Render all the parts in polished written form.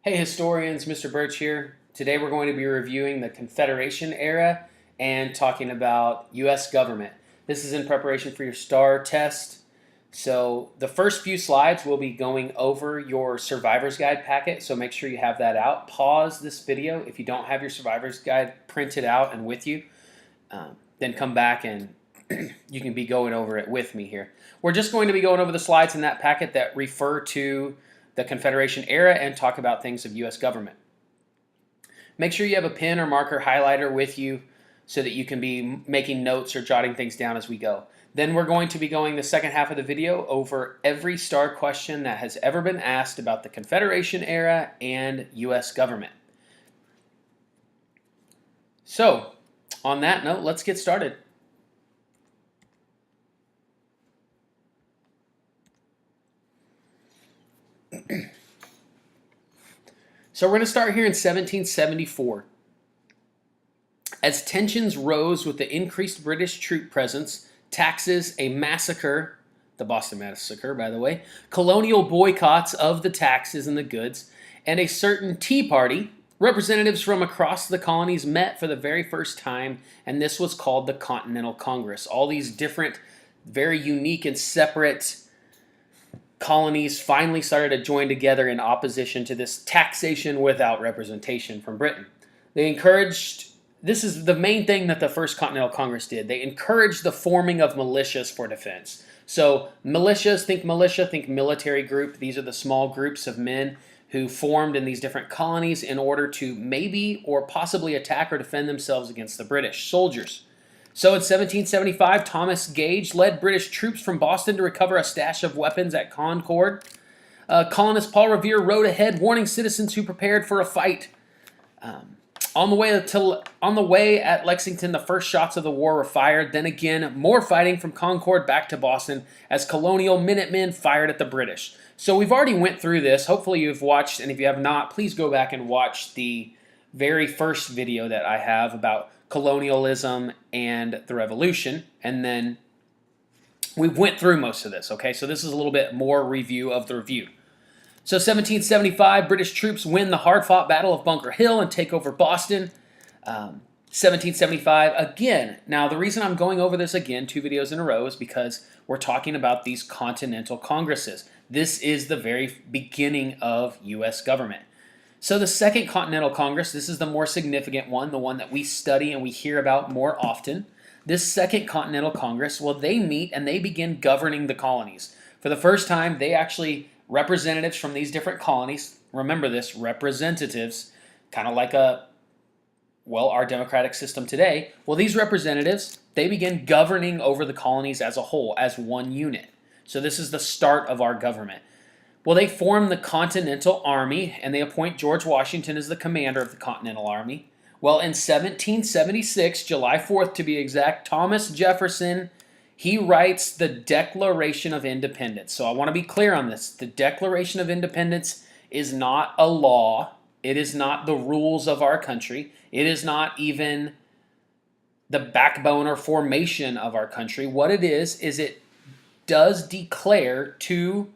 Hey historians, Mr. Birch here. Today we're going to be reviewing the Confederation era and talking about US government. This is in preparation for your STAAR test. So the first few slides will be going over your survivor's guide packet, so make sure you have that out. Pause this video if you don't have your survivor's guide printed out and with you. Then come back and you can be going over it with me here. We're just going to be going over the slides in that packet that refer to the Confederation era and talk about things of U.S. government. Make sure you have a pen or marker highlighter with you so that you can be making notes or jotting things down as we go. Then we're going to be going the second half of the video over every STAAR question that has ever been asked about the Confederation era and U.S. government. So, on that note, let's get started. So we're going to start here in 1774. As tensions rose with the increased British troop presence, taxes, a massacre, the Boston Massacre, by the way, colonial boycotts of the taxes and the goods, and a certain Tea Party, representatives from across the colonies met for the very first time, and this was called the Continental Congress. All these different, very unique and separate colonies finally started to join together in opposition to this taxation without representation from Britain. They encouraged, this is the main thing that the First Continental Congress did, they encouraged the forming of militias for defense. So militias, think militia, think military group. These are the small groups of men who formed in these different colonies in order to maybe or possibly attack or defend themselves against the British soldiers. So in 1775, Thomas Gage led British troops from Boston to recover a stash of weapons at Concord. Colonist Paul Revere rode ahead, warning citizens who prepared for a fight. On the way at Lexington, the first shots of the war were fired. Then again, more fighting from Concord back to Boston as colonial Minutemen fired at the British. So we've already went through this. Hopefully you've watched, and if you have not, please go back and watch the very first video that I have about colonialism and the revolution, and then we went through most of this, okay? So this is a little bit more review of the review. So 1775, British troops win the hard-fought Battle of Bunker Hill and take over Boston. 1775, again, now the reason I'm going over this again, 2 videos in a row, is because we're talking about these continental congresses. This is the very beginning of U.S. government. So the Second Continental Congress, this is the more significant one, the one that we study and we hear about more often. This Second Continental Congress, well, they meet and they begin governing the colonies. For the first time, they actually, representatives from these different colonies, remember this, representatives, kind of like our democratic system today. Well, these representatives, they begin governing over the colonies as a whole, as one unit. So this is the start of our government. Well, they form the Continental Army, and they appoint George Washington as the commander of the Continental Army. Well, in 1776, July 4th to be exact, Thomas Jefferson, he writes the Declaration of Independence. So I want to be clear on this. The Declaration of Independence is not a law. It is not the rules of our country. It is not even the backbone or formation of our country. What it is it does declare to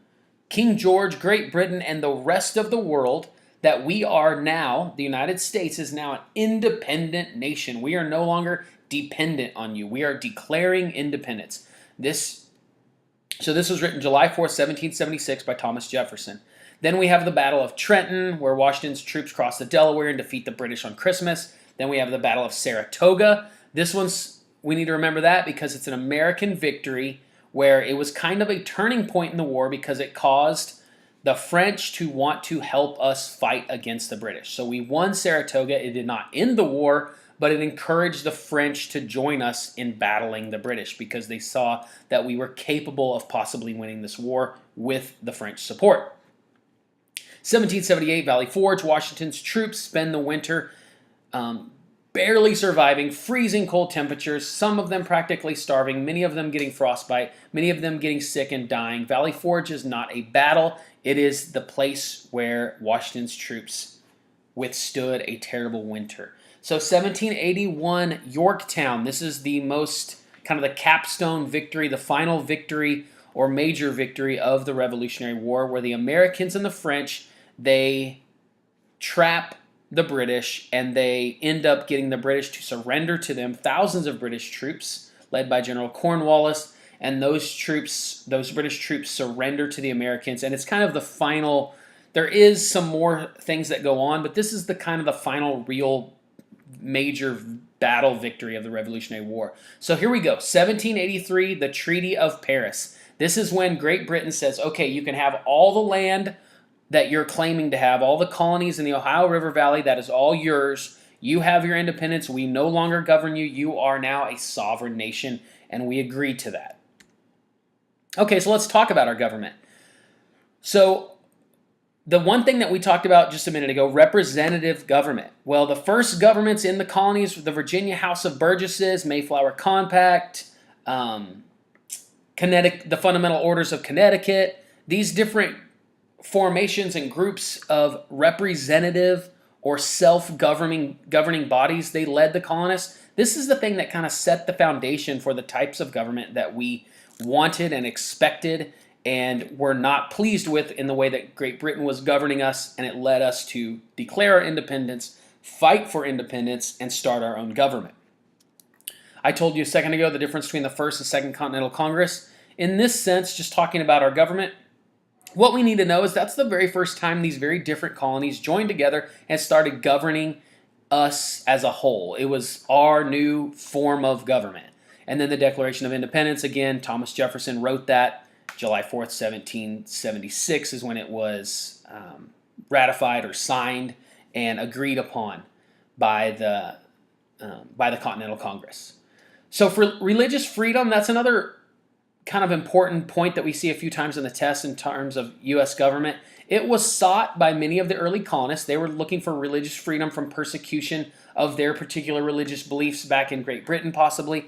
King George, Great Britain, and the rest of the world that we are now, the United States is now an independent nation. We are no longer dependent on you. We are declaring independence. So this was written July 4th, 1776 by Thomas Jefferson. Then we have the Battle of Trenton, where Washington's troops cross the Delaware and defeat the British on Christmas. Then we have the Battle of Saratoga. This one's, we need to remember that because it's an American victory where it was kind of a turning point in the war because it caused the French to want to help us fight against the British. So we won Saratoga. It did not end the war, but it encouraged the French to join us in battling the British because they saw that we were capable of possibly winning this war with the French support. 1778, Valley Forge, Washington's troops spend the winter barely surviving freezing cold temperatures, some of them practically starving, many of them getting frostbite, many of them getting sick and dying. Valley Forge is not a battle. It is the place where Washington's troops withstood a terrible winter. So 1781, Yorktown. This is the most kind of the capstone victory, the final victory or major victory of the Revolutionary War, where the Americans and the French, they trap the British, and they end up getting the British to surrender to them. Thousands of British troops led by General Cornwallis, and those British troops surrender to the Americans, and it's kind of the final. There is some more things that go on, but this is the kind of the final real major battle victory of the Revolutionary War. So here we go, 1783, the Treaty of Paris. This is when Great Britain says, okay, you can have all the land that you're claiming to have, all the colonies in the Ohio River Valley, that is all yours. You have your independence. We no longer govern you. You are now a sovereign nation, and we agree to that. Okay, so let's talk about our government. So the one thing that we talked about just a minute ago, representative government. Well, the first governments in the colonies, the Virginia House of Burgesses, Mayflower Compact, Connecticut, the Fundamental Orders of Connecticut, these different formations and groups of representative or self-governing bodies, they led the colonists. This is the thing that kind of set the foundation for the types of government that we wanted and expected and were not pleased with in the way that Great Britain was governing us, and it led us to declare our independence, fight for independence, and start our own government. I told you a second ago the difference between the First and Second Continental Congress. In this sense, just talking about our government, what we need to know is that's the very first time these very different colonies joined together and started governing us as a whole. It was our new form of government. And then the Declaration of Independence, again, Thomas Jefferson wrote that. July 4th, 1776 is when it was ratified or signed and agreed upon by the Continental Congress. So for religious freedom, that's another kind of important point that we see a few times in the test in terms of U.S. government. It was sought by many of the early colonists. They were looking for religious freedom from persecution of their particular religious beliefs back in Great Britain, possibly.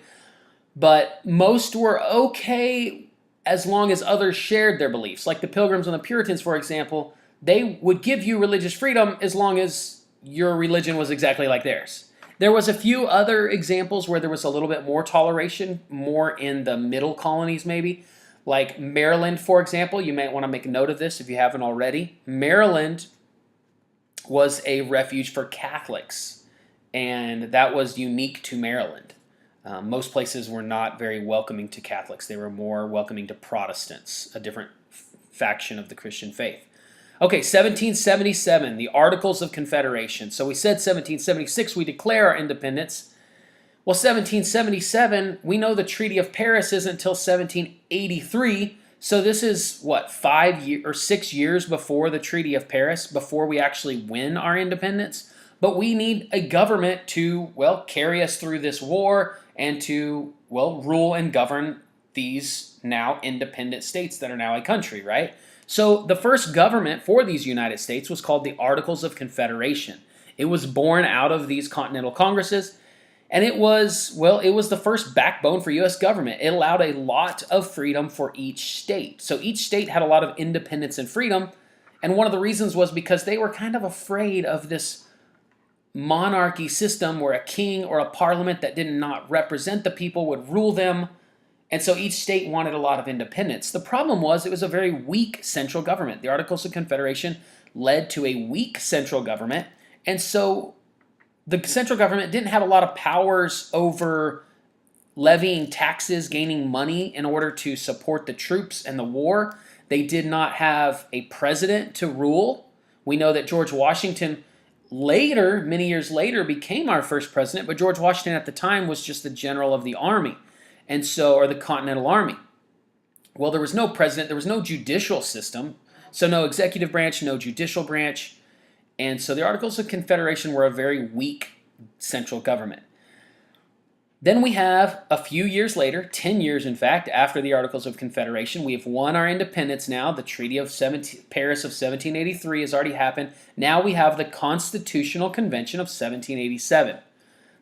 But most were okay as long as others shared their beliefs. Like the Pilgrims and the Puritans, for example, they would give you religious freedom as long as your religion was exactly like theirs. There was a few other examples where there was a little bit more toleration, more in the middle colonies maybe. Like Maryland, for example, you might want to make a note of this if you haven't already. Maryland was a refuge for Catholics, and that was unique to Maryland. Most places were not very welcoming to Catholics. They were more welcoming to Protestants, a different faction of the Christian faith. Okay, 1777, the Articles of Confederation. So we said 1776 we declare our independence. Well, 1777, we know the Treaty of Paris isn't until 1783. So this is, what, 6 years before the Treaty of Paris, before we actually win our independence. But we need a government to, well, carry us through this war and to, well, rule and govern these now independent states that are now a country, right? So the first government for these United States was called the Articles of Confederation. It was born out of these Continental Congresses, and it was the first backbone for U.S. government. It allowed a lot of freedom for each state. So each state had a lot of independence and freedom, and one of the reasons was because they were kind of afraid of this monarchy system where a king or a parliament that did not represent the people would rule them, and so each state wanted a lot of independence. The problem was it was a very weak central government. The Articles of Confederation led to a weak central government, and so the central government didn't have a lot of powers over levying taxes, gaining money in order to support the troops and the war. They did not have a president to rule. We know that George Washington later, many years later, became our first president, but George Washington at the time was just the general of the army, and so, or the Continental Army. Well, there was no president, there was no judicial system, so no executive branch, no judicial branch, and so the Articles of Confederation were a very weak central government. Then we have, a few years later, 10 years in fact, after the Articles of Confederation, we have won our independence now. The Treaty of Paris of 1783 has already happened. Now we have the Constitutional Convention of 1787.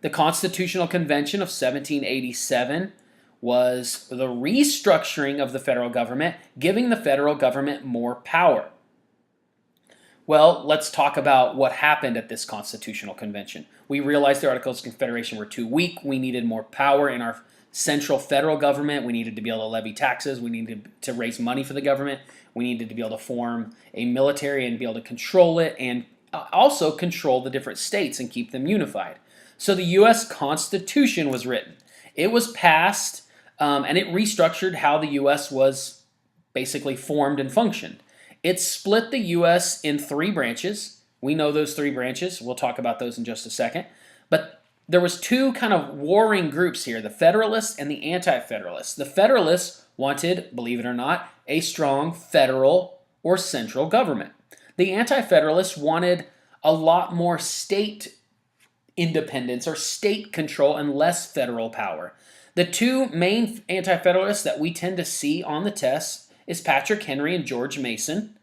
The Constitutional Convention of 1787 was the restructuring of the federal government, giving the federal government more power. Well, let's talk about what happened at this Constitutional Convention. We realized the Articles of Confederation were too weak. We needed more power in our central federal government. We needed to be able to levy taxes. We needed to raise money for the government. We needed to be able to form a military and be able to control it and also control the different states and keep them unified. So the U.S. Constitution was written. It was passed, and it restructured how the U.S. was basically formed and functioned. It split the U.S. in three branches. We know those three branches. We'll talk about those in just a second. But there was two kind of warring groups here, the Federalists and the Anti-Federalists. The Federalists wanted, believe it or not, a strong federal or central government. The Anti-Federalists wanted a lot more state independence or state control and less federal power. The two main Anti-Federalists that we tend to see on the tests is Patrick Henry and George Mason.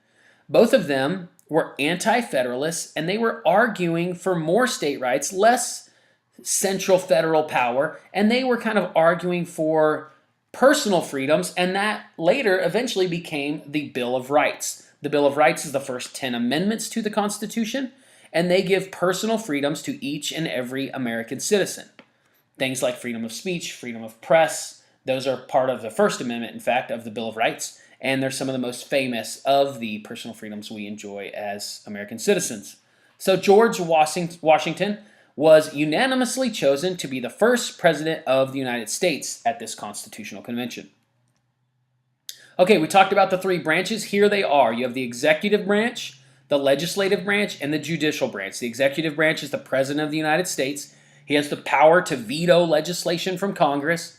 Both of them were Anti-Federalists, and they were arguing for more state rights, less central federal power, and they were kind of arguing for personal freedoms, and that later eventually became the Bill of Rights. The Bill of Rights is the first 10 amendments to the Constitution, and they give personal freedoms to each and every American citizen. Things like freedom of speech, freedom of press, those are part of the First Amendment, in fact, of the Bill of Rights, and they're some of the most famous of the personal freedoms we enjoy as American citizens. So George Washington was unanimously chosen to be the first president of the United States at this Constitutional Convention. Okay, we talked about the three branches. Here they are. You have the executive branch, the legislative branch, and the judicial branch. The executive branch is the President of the United States. He has the power to veto legislation from Congress,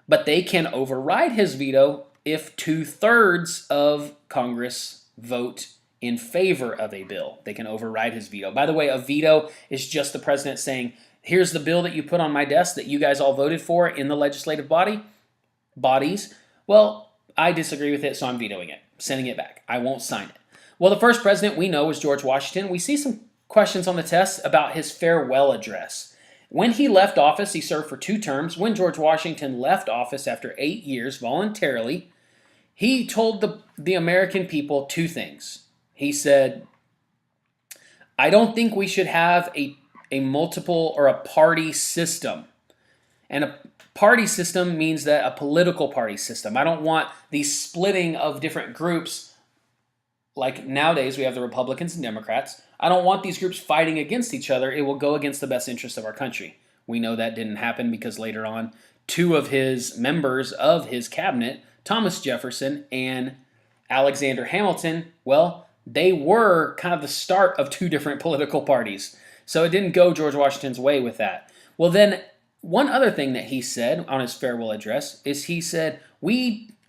but they can override his veto if 2/3 of Congress vote in favor of a bill. They can override his veto. By the way, a veto is just the president saying, here's the bill that you put on my desk that you guys all voted for in the legislative bodies. Well, I disagree with it, so I'm vetoing it, sending it back. I won't sign it. Well, the first president we know was George Washington. We see some questions on the test about his farewell address. When he left office, he served for 2 terms. When George Washington left office after 8 years voluntarily, he told the American people 2 things. He said, I don't think we should have a multiple or a party system. And a party system means that a political party system. I don't want the splitting of different groups. Like nowadays we have the Republicans and Democrats. I don't want these groups fighting against each other. It will go against the best interest of our country. We know that didn't happen because later on 2 of his members of his cabinet, Thomas Jefferson and Alexander Hamilton, well, they were kind of the start of 2 different political parties. So it didn't go George Washington's way with that. Well, then one other thing that he said on his farewell address is he said,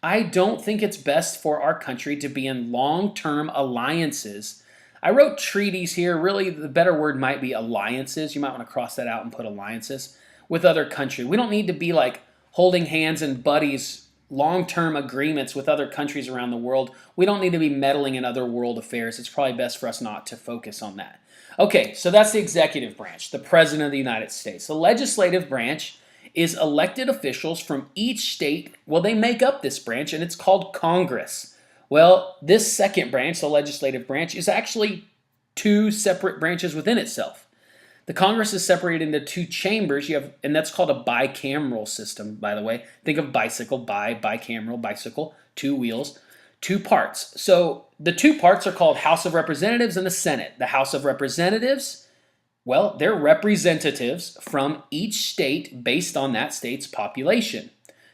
I don't think it's best for our country to be in long-term alliances. I wrote treaties here. Really, the better word might be alliances. You might want to cross that out and put alliances with other countries. We don't need to be like holding hands and buddies, long-term agreements with other countries around the world. We don't need to be meddling in other world affairs. It's probably best for us not to focus on that. Okay, so that's the executive branch, the President of the United States. The legislative branch is elected officials from each state. Well, they make up this branch, and it's called Congress. Well, this second branch, the legislative branch, is actually 2 separate branches within itself. The Congress is separated into 2 chambers. And that's called a bicameral system, by the way. Think of bicycle, bicameral, bicycle, 2 wheels, 2 parts. So the 2 parts are called House of Representatives and the Senate. The House of Representatives, well, they're representatives from each state based on that state's population.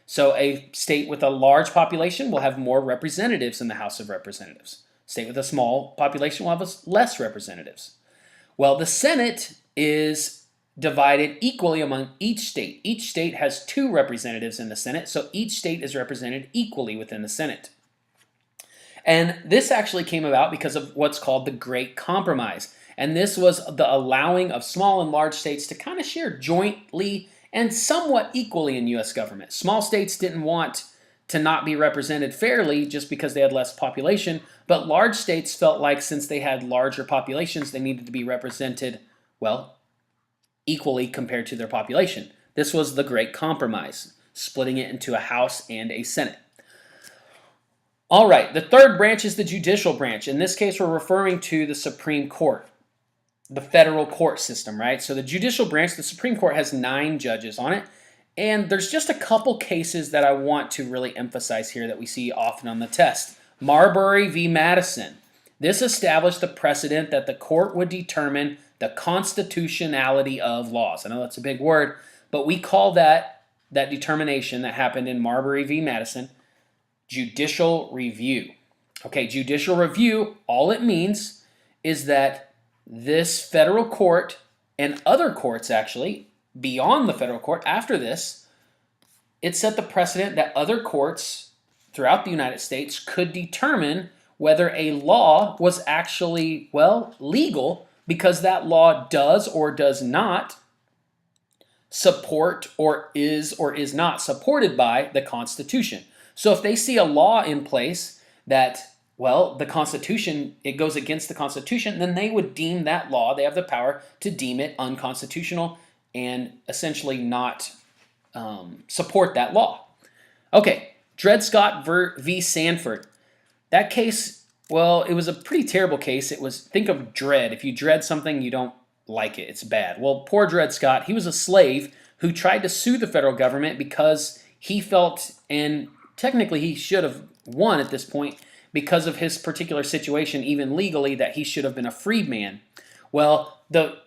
So a state with a large population will have more representatives in the House of Representatives. A state with a small population will have less representatives. Well, the Senate is divided equally among each state. Each state has 2 representatives in the Senate, so each state is represented equally within the Senate. And this actually came about because of what's called the Great Compromise. And this was the allowing of small and large states to kind of share jointly and somewhat equally in U.S. government. Small states didn't want to not be represented fairly just because they had less population, but large states felt like since they had larger populations, they needed to be represented, well, equally compared to their population. This was the Great Compromise, splitting it into a House and a Senate. All right, the third branch is the judicial branch. In this case, we're referring to the Supreme Court, the federal court system, right? So the judicial branch, the Supreme Court has 9 judges on it. And there's just a couple cases that I want to really emphasize here that we see often on the test. Marbury v. Madison. This established the precedent that the court would determine the constitutionality of laws. I know that's a big word, but we call that determination that happened in Marbury v. Madison judicial review. Okay, judicial review, all it means is that this federal court and other courts actually, beyond the federal court after this, it set the precedent that other courts throughout the United States could determine whether a law was actually, well, legal because that law does or does not support or is not supported by the Constitution. So if they see a law in place that, well, the Constitution, it goes against the Constitution, then they would deem that law, they have the power to deem it unconstitutional and essentially not support that law. Okay, Dred Scott v. Sanford. That case, well, it was a pretty terrible case. It was, think of dread. If you dread something, you don't like it. It's bad. Well, poor Dred Scott, he was a slave who tried to sue the federal government because he felt, and technically he should have won at this point, because of his particular situation, even legally, that he should have been a freedman. Well, the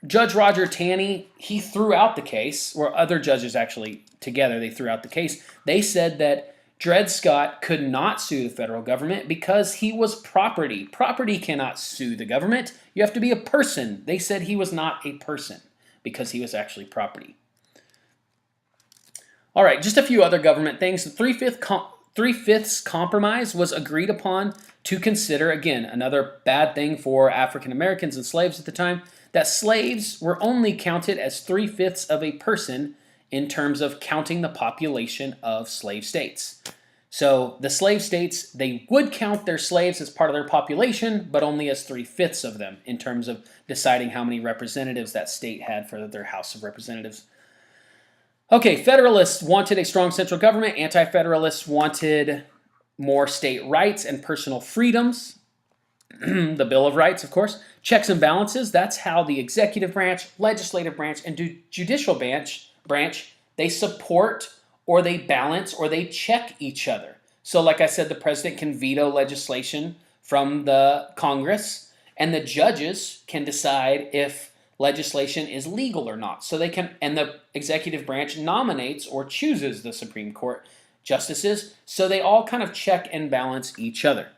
Judge Roger Taney, he threw out the case, or other judges actually together, they threw out the case. They said that Dred Scott could not sue the federal government because he was property. Property cannot sue the government. You have to be a person. They said he was not a person because he was actually property. All right, just a few other government things. The Three-Fifths Compromise was agreed upon to consider, again, another bad thing for African Americans and slaves at the time, that slaves were only counted as 3/5 of a person in terms of counting the population of slave states. So the slave states, they would count their slaves as part of their population, but only as 3/5 of them in terms of deciding how many representatives that state had for their House of Representatives. Okay, Federalists wanted a strong central government. Anti-Federalists wanted more state rights and personal freedoms. The Bill of Rights, of course. Checks and balances, that's how the executive branch, legislative branch, and judicial branch, they support or they balance or they check each other. So like I said, the president can veto legislation from the Congress, and the judges can decide if legislation is legal or not. So they can, and the executive branch nominates or chooses the Supreme Court justices, so they all kind of check and balance each other.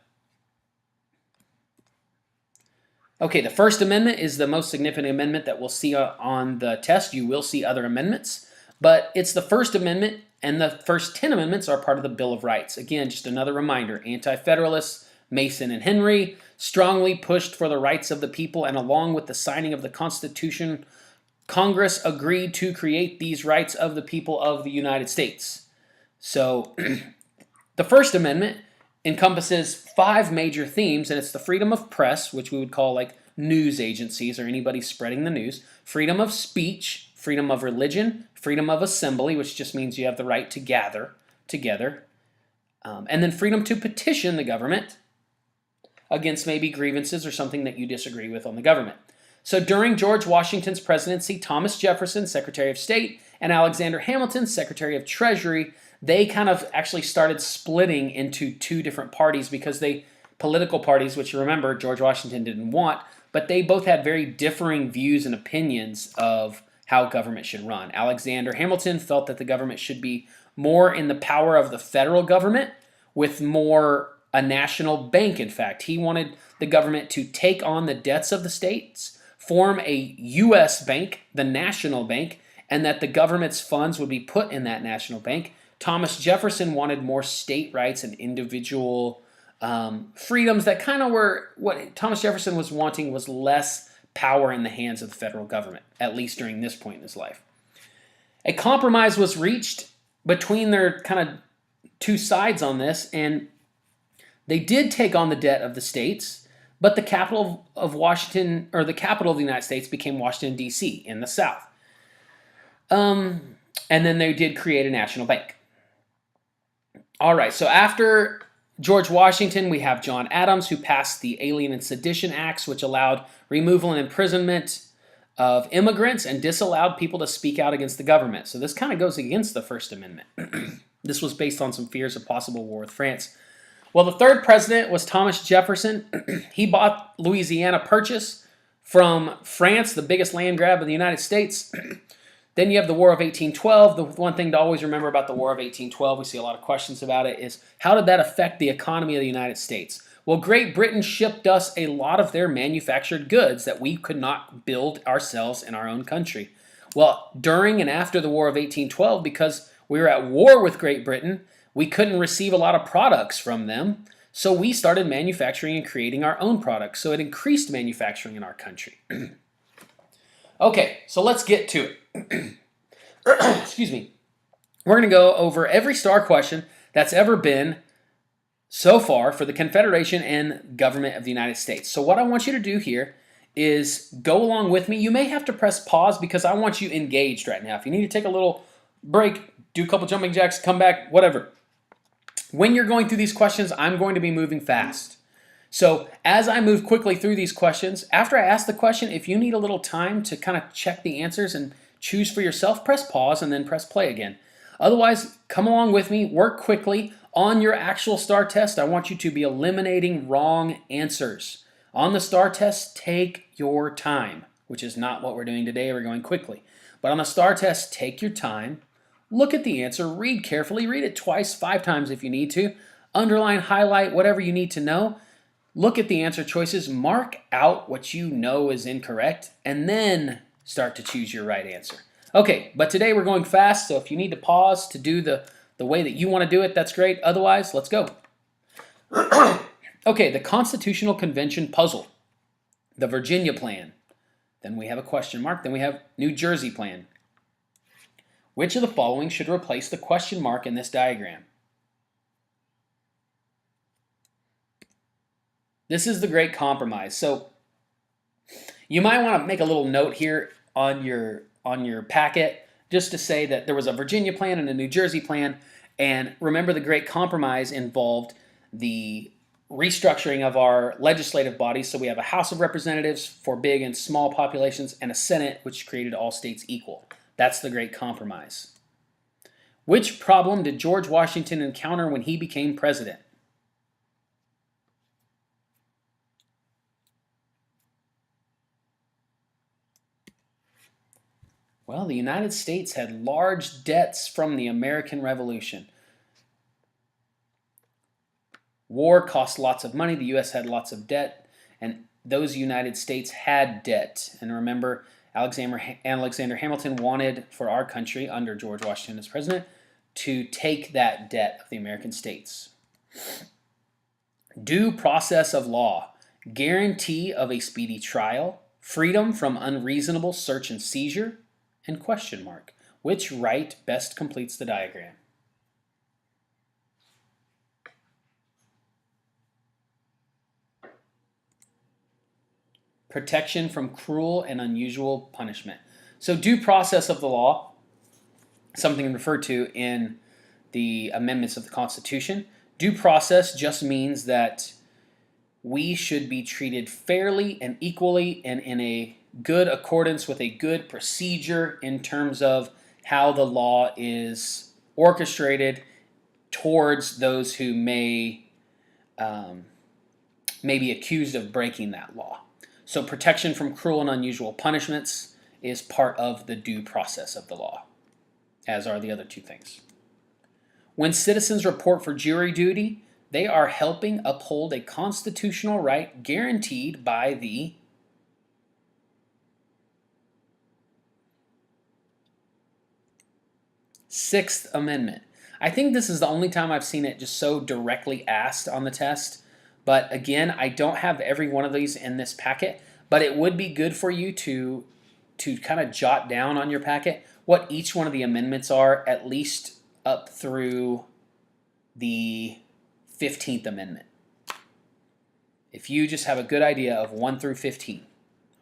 Okay, the First Amendment is the most significant amendment that we'll see on the test. You will see other amendments, but it's the First Amendment, and the first 10 amendments are part of the Bill of Rights. Again, just another reminder, Anti-Federalists, Mason and Henry, strongly pushed for the rights of the people, and along with the signing of the Constitution, Congress agreed to create these rights of the people of the United States. So, the First Amendment encompasses 5 major themes, and it's the freedom of press, which we would call like news agencies or anybody spreading the news, freedom of speech, freedom of religion, freedom of assembly, which just means you have the right to gather together, and then freedom to petition the government against maybe grievances or something that you disagree with on the government. So during George Washington's presidency, Thomas Jefferson, Secretary of State, and Alexander Hamilton, Secretary of Treasury, they kind of actually started splitting into 2 different parties because political parties, which you remember George Washington didn't want, but they both had very differing views and opinions of how government should run. Alexander Hamilton felt that the government should be more in the power of the federal government with more a national bank, in fact. He wanted the government to take on the debts of the states, form a U.S. bank, the national bank, and that the government's funds would be put in that national bank. Thomas Jefferson wanted more state rights and individual freedoms that kind of were, what Thomas Jefferson was wanting was less power in the hands of the federal government, at least during this point in his life. A compromise was reached between their kind of 2 sides on this, and they did take on the debt of the states, but the capital of Washington, or the capital of the United States, became Washington, D.C. in the South. And then they did create a national bank. All right, so after George Washington, we have John Adams, who passed the Alien and Sedition Acts, which allowed removal and imprisonment of immigrants and disallowed people to speak out against the government. So this kind of goes against the First Amendment. This was based on some fears of possible war with France. Well, the third president was Thomas Jefferson. He bought Louisiana Purchase from France, the biggest land grab of the United States. Then you have the War of 1812. The one thing to always remember about the War of 1812, we see a lot of questions about it, is how did that affect the economy of the United States? Well, Great Britain shipped us a lot of their manufactured goods that we could not build ourselves in our own country. Well, during and after the War of 1812, because we were at war with Great Britain, we couldn't receive a lot of products from them. So we started manufacturing and creating our own products. So it increased manufacturing in our country. Okay, so let's get to it. Excuse me. We're going to go over every STAAR question that's ever been so far for the Confederation and government of the United States. So what I want you to do here is go along with me. You may have to press pause because I want you engaged right now. If you need to take a little break, do a couple jumping jacks, come back, whatever. When you're going through these questions, I'm going to be moving fast. So as I move quickly through these questions, after I ask the question, if you need a little time to kind of check the answers and choose for yourself, press pause and then press play again. Otherwise, come along with me, work quickly. On your actual STAAR test, I want you to be eliminating wrong answers. On the STAAR test, take your time, which is not what we're doing today. We're going quickly. But on the STAAR test, take your time. Look at the answer, read carefully, read it twice, 5 times if you need to. Underline, highlight, whatever you need to know. Look at the answer choices, mark out what you know is incorrect, and then start to choose your right answer. Okay, but today we're going fast, so if you need to pause to do the way that you want to do it, that's great. Otherwise, let's go. Okay, the Constitutional Convention puzzle. The Virginia Plan. Then we have a question mark. Then we have New Jersey Plan. Which of the following should replace the question mark in this diagram? This is the Great Compromise. So you might want to make a little note here on your packet just to say that there was a Virginia Plan and a New Jersey Plan. And remember, the Great Compromise involved the restructuring of our legislative bodies. So we have a House of Representatives for big and small populations and a Senate, which created all states equal. That's the Great Compromise. Which problem did George Washington encounter when he became president? Well, the United States had large debts from the American Revolution. War cost lots of money. The U.S. had lots of debt, and those United States had debt. And remember, Alexander Hamilton wanted for our country, under George Washington as president, to take that debt of the American states. Due process of law. Guarantee of a speedy trial. Freedom from unreasonable search and seizure. And question mark. Which right best completes the diagram? Protection from cruel and unusual punishment. So due process of the law, something referred to in the amendments of the Constitution. Due process just means that we should be treated fairly and equally and in a good accordance with a good procedure in terms of how the law is orchestrated towards those who may be accused of breaking that law. So protection from cruel and unusual punishments is part of the due process of the law, as are the other two things. When citizens report for jury duty, they are helping uphold a constitutional right guaranteed by the Sixth Amendment. I think this is the only time I've seen it just so directly asked on the test. But again, I don't have every one of these in this packet, but it would be good for you to kind of jot down on your packet what each one of the amendments are, at least up through the 15th Amendment. If you just have a good idea of 1 through 15,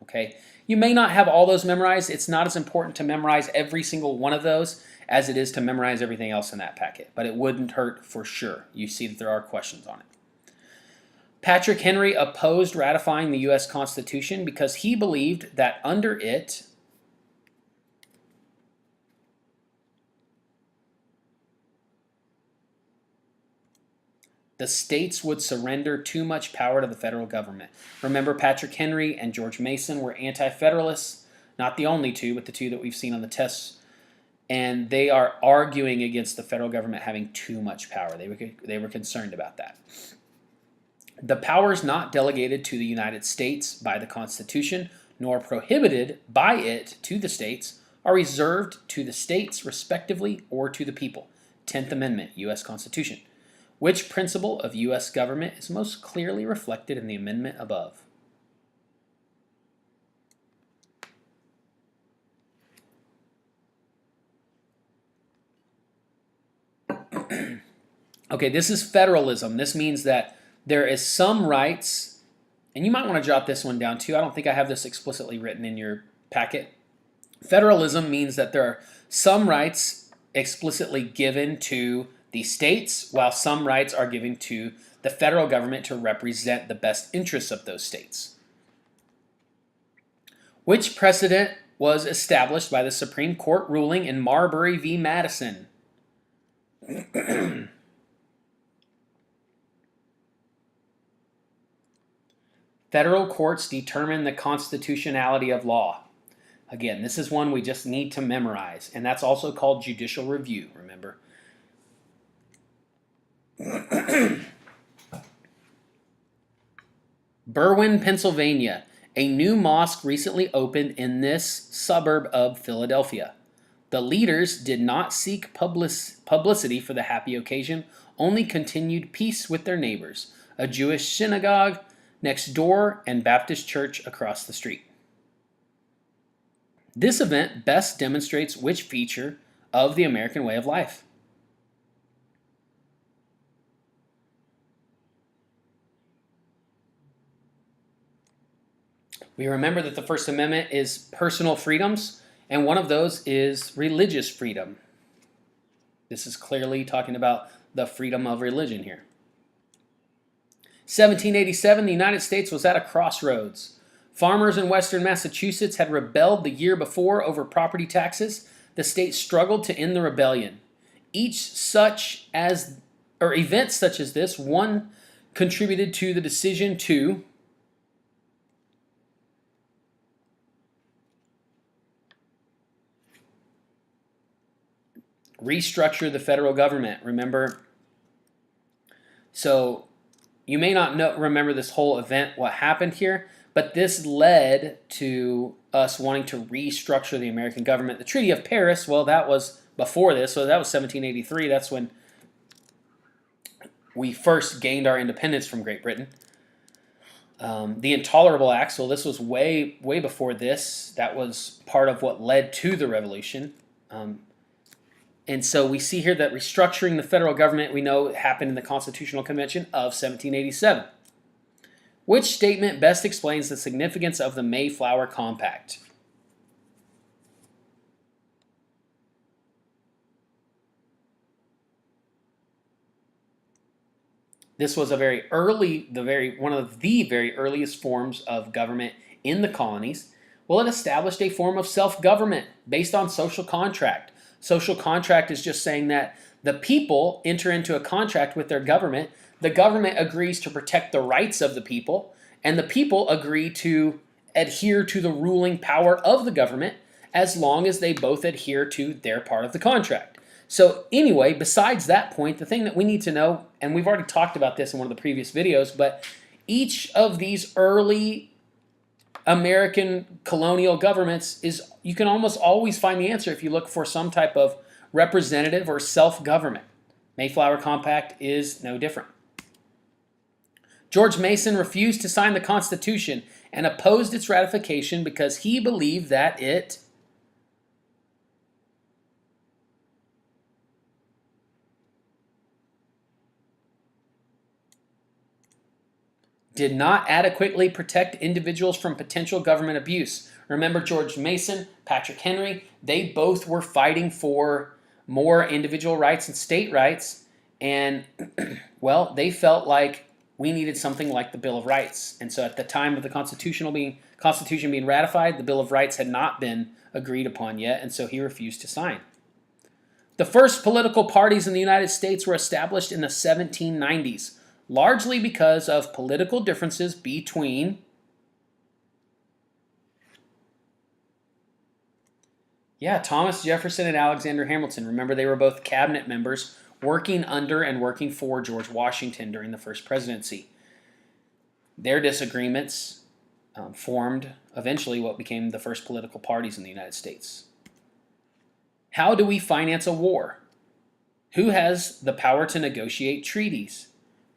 okay? You may not have all those memorized. It's not as important to memorize every single one of those as it is to memorize everything else in that packet, but it wouldn't hurt for sure. You see that there are questions on it. Patrick Henry opposed ratifying the U.S. Constitution because he believed that under it, the states would surrender too much power to the federal government. Remember, Patrick Henry and George Mason were anti-federalists, not the only two, but the two that we've seen on the tests. And they are arguing against the federal government having too much power. They were concerned about that. The powers not delegated to the United States by the Constitution, nor prohibited by it to the states, are reserved to the states respectively or to the people. 10th Amendment, U.S. Constitution. Which principle of U.S. government is most clearly reflected in the amendment above? Okay, this is federalism. This means that there is some rights, and you might want to jot this one down too. I don't think I have this explicitly written in your packet. Federalism means that there are some rights explicitly given to the states, while some rights are given to the federal government to represent the best interests of those states. Which precedent was established by the Supreme Court ruling in Marbury v. Madison? Federal courts determine the constitutionality of law. Again, this is one we just need to memorize, and that's also called judicial review, remember? Berwyn, Pennsylvania. A new mosque recently opened in this suburb of Philadelphia. The leaders did not seek publicity for the happy occasion, only continued peace with their neighbors, a Jewish synagogue next door and Baptist church across the street. This event best demonstrates which feature of the American way of life? We remember that the First Amendment is personal freedoms, and one of those is religious freedom. This is clearly talking about the freedom of religion here. 1787, the United States was at a crossroads. Farmers in western Massachusetts had rebelled the year before over property taxes. The state struggled to end the rebellion. Events such as this, one contributed to the decision to restructure the federal government. Remember, so you may not remember this whole event, what happened here, but this led to us wanting to restructure the American government. The Treaty of Paris, well, that was before this, so that was 1783. That's when we first gained our independence from Great Britain. The Intolerable Acts, well, this was way before this. That was part of what led to the revolution. And so we see here that restructuring the federal government, we know, happened in the Constitutional Convention of 1787. Which statement best explains the significance of the Mayflower Compact? This was one of the very earliest forms of government in the colonies. Well, it established a form of self-government based on social contract. Social contract is just saying that the people enter into a contract with their government. The government agrees to protect the rights of the people, and the people agree to adhere to the ruling power of the government as long as they both adhere to their part of the contract. So anyway, besides that point, the thing that we need to know, and we've already talked about this in one of the previous videos, but each of these early American colonial governments you can almost always find the answer if you look for some type of representative or self-government. Mayflower Compact is no different. George Mason refused to sign the Constitution and opposed its ratification because he believed that it did not adequately protect individuals from potential government abuse. Remember George Mason, Patrick Henry, they both were fighting for more individual rights and state rights, and well, they felt like we needed something like the Bill of Rights. And so at the time of the Constitution being ratified, the Bill of Rights had not been agreed upon yet, and so he refused to sign. The first political parties in the United States were established in the 1790s. largely because of political differences between Thomas Jefferson and Alexander Hamilton. Remember, they were both cabinet members working under and working for George Washington during the first presidency. Their disagreements formed eventually what became the first political parties in the United States. How do we finance a war? Who has the power to negotiate treaties?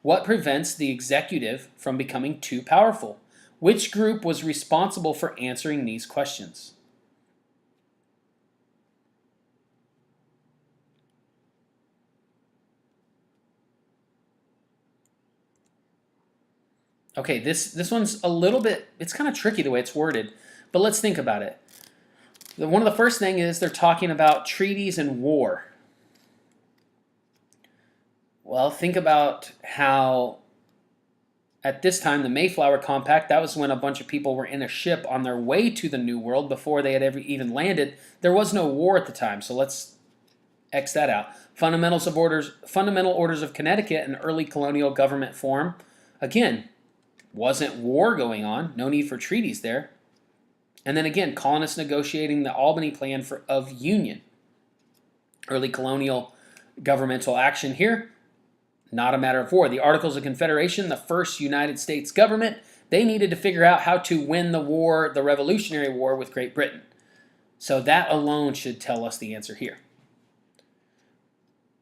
What prevents the executive from becoming too powerful? Which group was responsible for answering these questions? Okay, this one's a little bit, it's kind of tricky the way it's worded, but let's think about it. One of the first thing is they're talking about treaties and war. Well, think about how at this time, the Mayflower Compact, that was when a bunch of people were in a ship on their way to the New World before they had ever even landed. There was no war at the time, so let's X that out. Fundamental Orders of Connecticut, an early colonial government form. Again, wasn't war going on, no need for treaties there. And then again, colonists negotiating the Albany Plan of Union. Early colonial governmental action here, not a matter of war. The Articles of Confederation, the first United States government, they needed to figure out how to win the war, the Revolutionary War with Great Britain. So that alone should tell us the answer here.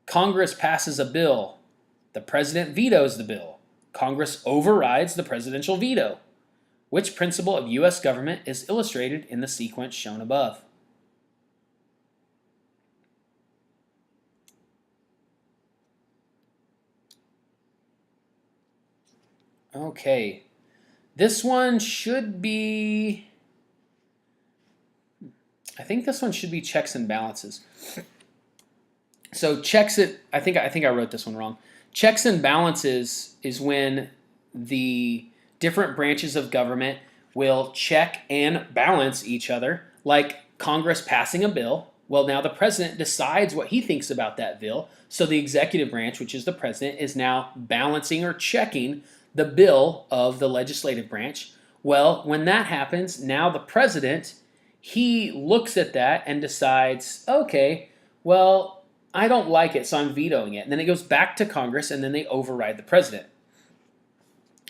Congress passes a bill. The president vetoes the bill. Congress overrides the presidential veto. Which principle of U.S. government is illustrated in the sequence shown above? Okay, this one should be, I think this one should be checks and balances. So I think I wrote this one wrong. Checks and balances is when the different branches of government will check and balance each other, like Congress passing a bill. Well, now the president decides what he thinks about that bill, so the executive branch, which is the president, is now balancing or checking the bill of the legislative branch. Well, when that happens, now the president, he looks at that and decides, okay, well, I don't like it, so I'm vetoing it. And then it goes back to Congress, and then they override the president.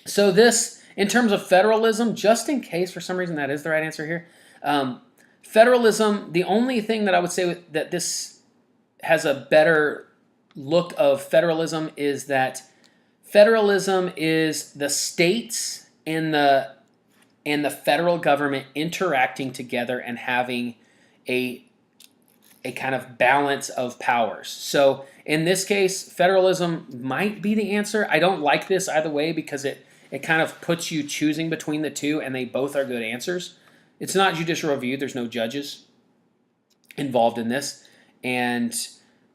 So this, in terms of federalism, just in case for some reason that is the right answer here, federalism, the only thing that I would say that this has a better look of federalism is that federalism is the states and the federal government interacting together and having a kind of balance of powers. So in this case, federalism might be the answer. I don't like this either way because it kind of puts you choosing between the two, and they both are good answers. It's not judicial review. There's no judges involved in this. And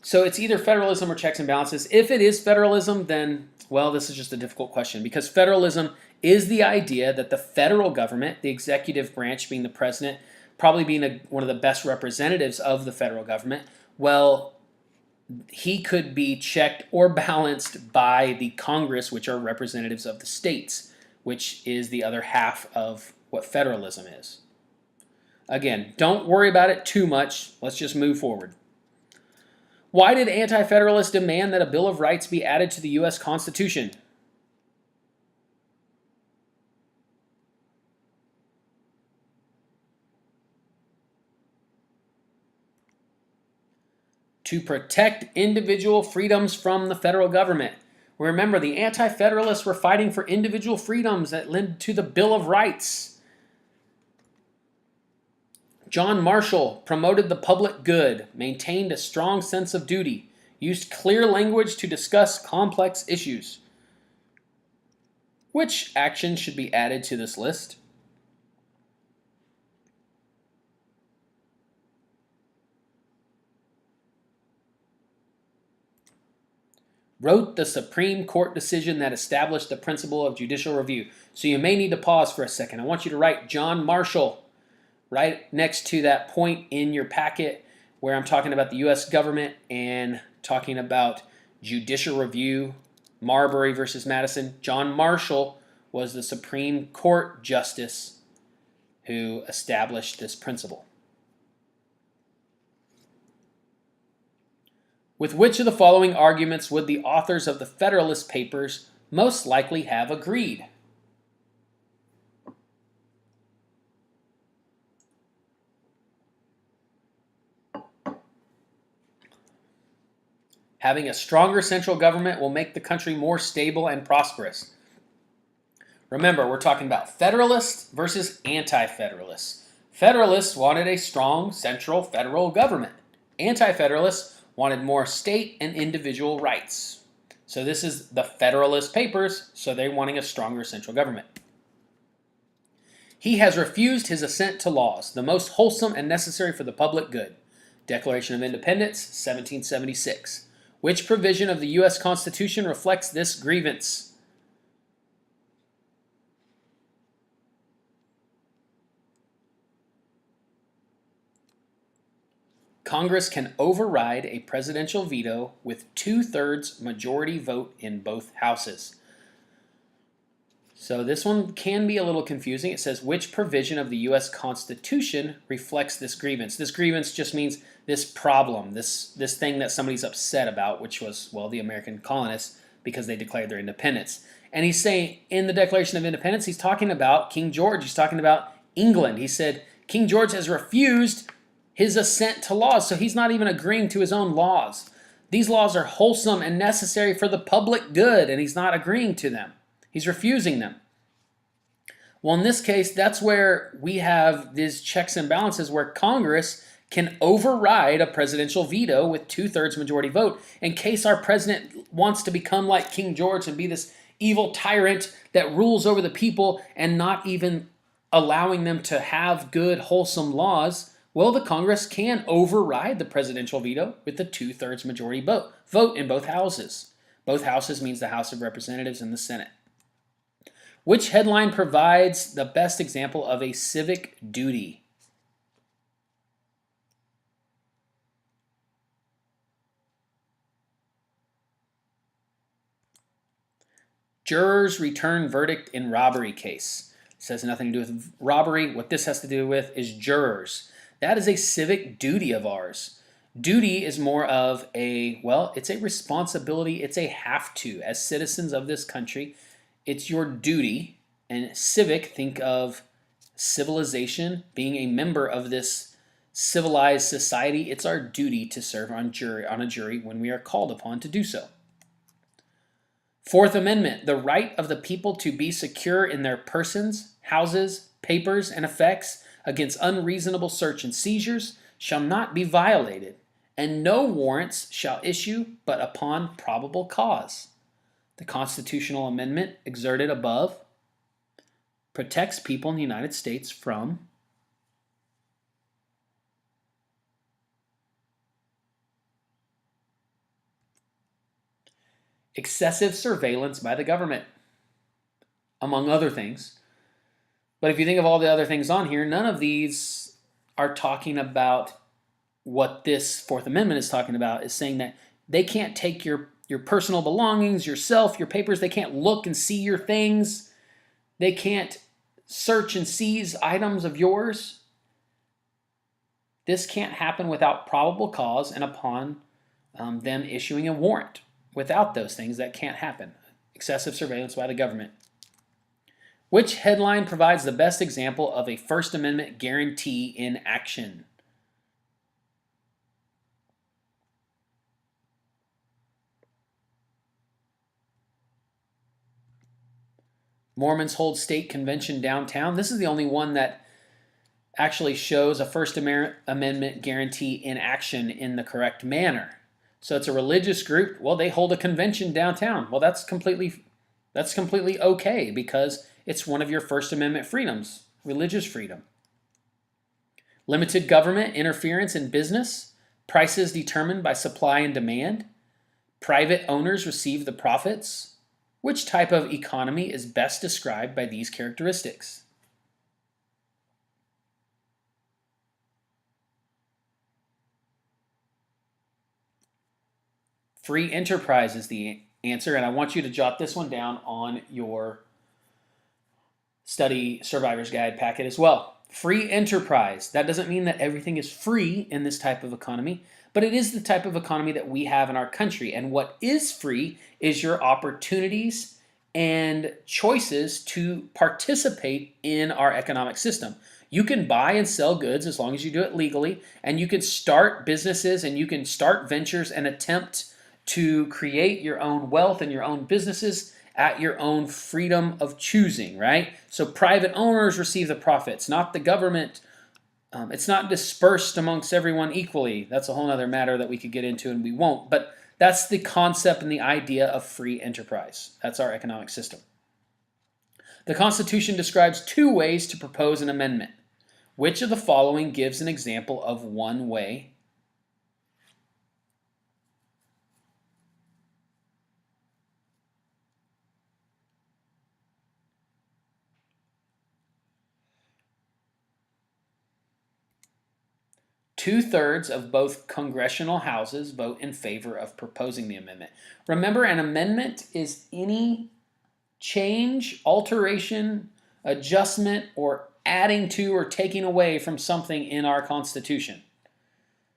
so it's either federalism or checks and balances. If it is federalism, then, well, this is just a difficult question because federalism is the idea that the federal government, the executive branch being the president, probably being one of the best representatives of the federal government, well, he could be checked or balanced by the Congress, which are representatives of the states, which is the other half of what federalism is. Again, don't worry about it too much. Let's just move forward. Why did Anti-Federalists demand that a Bill of Rights be added to the U.S. Constitution? To protect individual freedoms from the federal government. Remember, the Anti-Federalists were fighting for individual freedoms that led to the Bill of Rights. John Marshall promoted the public good, maintained a strong sense of duty, used clear language to discuss complex issues. Which action should be added to this list? Wrote the Supreme Court decision that established the principle of judicial review. So you may need to pause for a second. I want you to write John Marshall right next to that point in your packet where I'm talking about the U.S. government and talking about judicial review Marbury versus Madison. John Marshall was the Supreme Court justice who established this principle. With which of the following arguments would the authors of the Federalist Papers most likely have agreed? Having a stronger central government will make the country more stable and prosperous. Remember, we're talking about Federalists versus Anti-Federalists. Federalists wanted a strong central federal government. Anti-Federalists wanted more state and individual rights. So this is the Federalist Papers, so they're wanting a stronger central government. He has refused his assent to laws, the most wholesome and necessary for the public good. Declaration of Independence, 1776. Which provision of the U.S. Constitution reflects this grievance? Congress can override a presidential veto with 2/3 majority vote in both houses. So this one can be a little confusing. It says, which provision of the U.S. Constitution reflects this grievance? This grievance just means this problem, this thing that somebody's upset about, which was, well, the American colonists, because they declared their independence. And he's saying in the Declaration of Independence, he's talking about King George. He's talking about England. He said King George has refused his assent to laws, so he's not even agreeing to his own laws. These laws are wholesome and necessary for the public good, and he's not agreeing to them. He's refusing them. Well, in this case, that's where we have these checks and balances where Congress can override a presidential veto with 2/3 majority vote in case our president wants to become like King George and be this evil tyrant that rules over the people and not even allowing them to have good, wholesome laws. Well, the Congress can override the presidential veto with the 2/3 majority vote in both houses. Both houses means the House of Representatives and the Senate. Which headline provides the best example of a civic duty? Jurors return verdict in robbery case. This has nothing to do with robbery. What this has to do with is jurors. That is a civic duty of ours. Duty is more of a, well, it's a responsibility. It's a have to. As citizens of this country, it's your duty. And civic, think of civilization, being a member of this civilized society. It's our duty to serve on a jury when we are called upon to do so. Fourth Amendment, the right of the people to be secure in their persons, houses, papers, and effects against unreasonable search and seizures shall not be violated, and no warrants shall issue but upon probable cause. The constitutional amendment exerted above protects people in the United States from excessive surveillance by the government, among other things. But if you think of all the other things on here, none of these are talking about what this Fourth Amendment is talking about, is saying that they can't take your personal belongings, yourself, your papers. They can't look and see your things. They can't search and seize items of yours. This can't happen without probable cause and upon them issuing a warrant. Without those things, that can't happen. Excessive surveillance by the government. Which headline provides the best example of a First Amendment guarantee in action? Mormons hold state convention downtown. This is the only one that actually shows a First Amendment guarantee in action in the correct manner. So it's a religious group. Well, they hold a convention downtown. Well, that's completely okay because it's one of your First Amendment freedoms, religious freedom. Limited government interference in business. Prices determined by supply and demand. Private owners receive the profits. Which type of economy is best described by these characteristics? Free enterprise is the answer, and I want you to jot this one down on your study survivor's guide packet as well. Free enterprise. That doesn't mean that everything is free in this type of economy, but it is the type of economy that we have in our country. And what is free is your opportunities and choices to participate in our economic system. You can buy and sell goods as long as you do it legally, and you can start businesses and you can start ventures and attempt to create your own wealth and your own businesses at your own freedom of choosing, right? So private owners receive the profits, not the government. It's not dispersed amongst everyone equally. That's a whole other matter that we could get into, and we won't. But that's the concept and the idea of free enterprise. That's our economic system. The Constitution describes two ways to propose an amendment. Which of the following gives an example of one way? Two-thirds of both congressional houses vote in favor of proposing the amendment. Remember, an amendment is any change, alteration, adjustment, or adding to or taking away from something in our Constitution.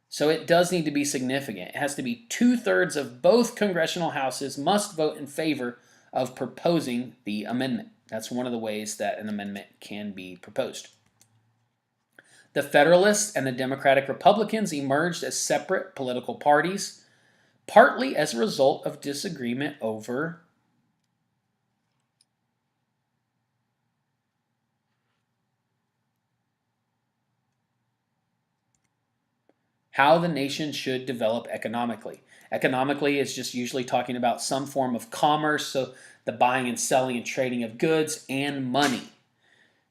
So it does need to be significant. It has to be two-thirds of both congressional houses must vote in favor of proposing the amendment. That's one of the ways that an amendment can be proposed. The Federalists and the Democratic Republicans emerged as separate political parties, partly as a result of disagreement over how the nation should develop economically. Economically is just usually talking about some form of commerce, so the buying and selling and trading of goods and money.